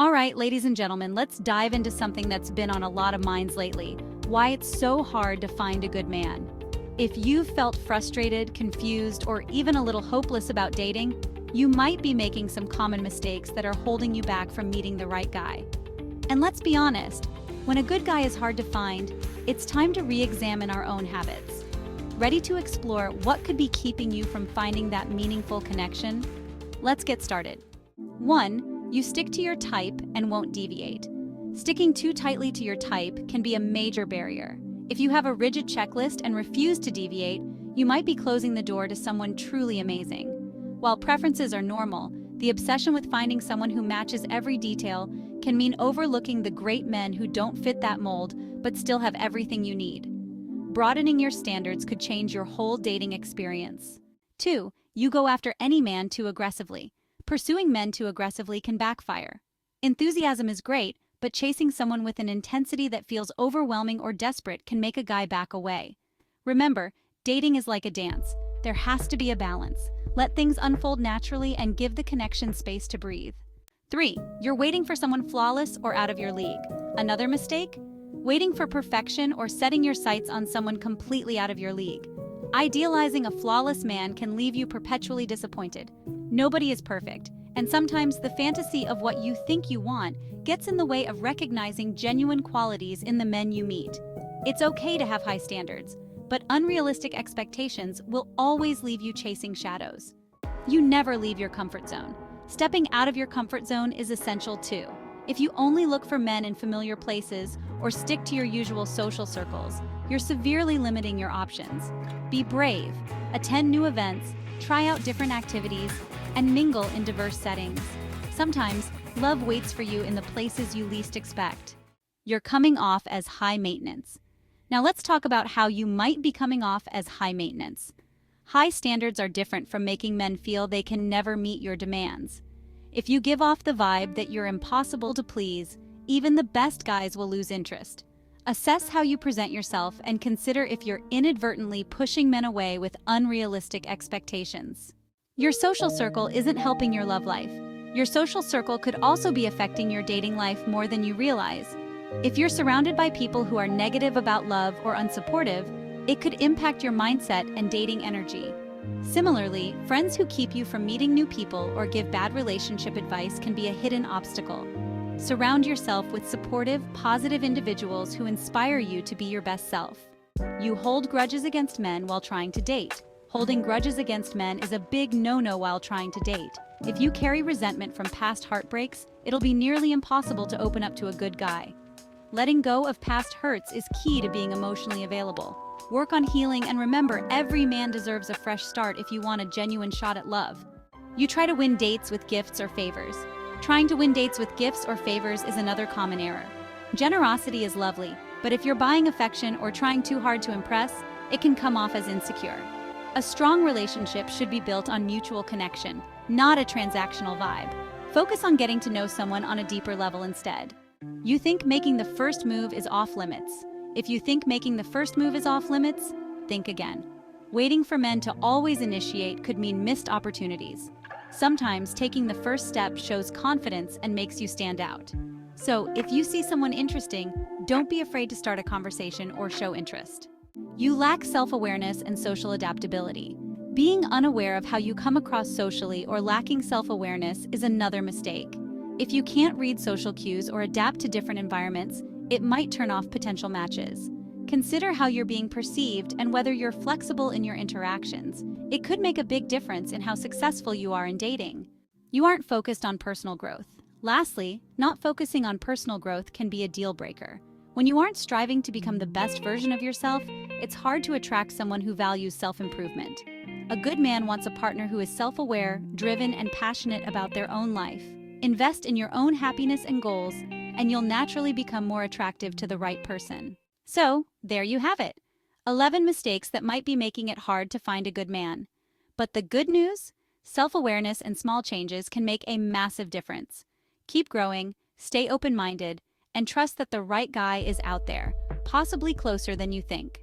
All right, ladies and gentlemen, let's dive into something that's been on a lot of minds lately: why it's so hard to find a good man. If you've felt frustrated, confused, or even a little hopeless about dating, you might be making some common mistakes that are holding you back from meeting the right guy. And let's be honest, when a good guy is hard to find, it's time to re-examine our own habits. Ready to explore what could be keeping you from finding that meaningful connection? Let's get started. 1. You stick to your type and won't deviate. Sticking too tightly to your type can be a major barrier. If you have a rigid checklist and refuse to deviate, you might be closing the door to someone truly amazing. While preferences are normal, the obsession with finding someone who matches every detail can mean overlooking the great men who don't fit that mold but still have everything you need. Broadening your standards could change your whole dating experience. 2. You go after any man too aggressively. Pursuing men too aggressively can backfire. Enthusiasm is great, but chasing someone with an intensity that feels overwhelming or desperate can make a guy back away. Remember, dating is like a dance. There has to be a balance. Let things unfold naturally and give the connection space to breathe. 3. You're waiting for someone flawless or out of your league. Another mistake? Waiting for perfection or setting your sights on someone completely out of your league. Idealizing a flawless man can leave you perpetually disappointed. Nobody is perfect, and sometimes the fantasy of what you think you want gets in the way of recognizing genuine qualities in the men you meet. It's okay to have high standards, but unrealistic expectations will always leave you chasing shadows. You never leave your comfort zone. Stepping out of your comfort zone is essential too. If you only look for men in familiar places or stick to your usual social circles, you're severely limiting your options. Be brave, attend new events, try out different activities, and mingle in diverse settings. Sometimes, love waits for you in the places you least expect. You're coming off as high maintenance. Now let's talk about how you might be coming off as high maintenance. High standards are different from making men feel they can never meet your demands. If you give off the vibe that you're impossible to please, even the best guys will lose interest. Assess how you present yourself and consider if you're inadvertently pushing men away with unrealistic expectations. Your social circle isn't helping your love life. Your social circle could also be affecting your dating life more than you realize. If you're surrounded by people who are negative about love or unsupportive, it could impact your mindset and dating energy. Similarly, friends who keep you from meeting new people or give bad relationship advice can be a hidden obstacle. Surround yourself with supportive, positive individuals who inspire you to be your best self. You hold grudges against men while trying to date. Holding grudges against men is a big no-no while trying to date. If you carry resentment from past heartbreaks, it'll be nearly impossible to open up to a good guy. Letting go of past hurts is key to being emotionally available. Work on healing and remember, every man deserves a fresh start if you want a genuine shot at love. You try to win dates with gifts or favors. Trying to win dates with gifts or favors is another common error. Generosity is lovely, but if you're buying affection or trying too hard to impress, it can come off as insecure. A strong relationship should be built on mutual connection, not a transactional vibe. Focus on getting to know someone on a deeper level instead. You think making the first move is off limits. If you think making the first move is off limits, think again. Waiting for men to always initiate could mean missed opportunities. Sometimes taking the first step shows confidence and makes you stand out. So, if you see someone interesting, don't be afraid to start a conversation or show interest. You lack self-awareness and social adaptability. Being unaware of how you come across socially or lacking self-awareness is another mistake. If you can't read social cues or adapt to different environments, it might turn off potential matches. Consider how you're being perceived and whether you're flexible in your interactions. It could make a big difference in how successful you are in dating. You aren't focused on personal growth. Lastly, not focusing on personal growth can be a deal breaker. When you aren't striving to become the best version of yourself, it's hard to attract someone who values self-improvement. A good man wants a partner who is self-aware, driven, and passionate about their own life. Invest in your own happiness and goals, and you'll naturally become more attractive to the right person. So, there you have it. 11 mistakes that might be making it hard to find a good man. But the good news? Self-awareness and small changes can make a massive difference. Keep growing, stay open-minded, and trust that the right guy is out there, possibly closer than you think.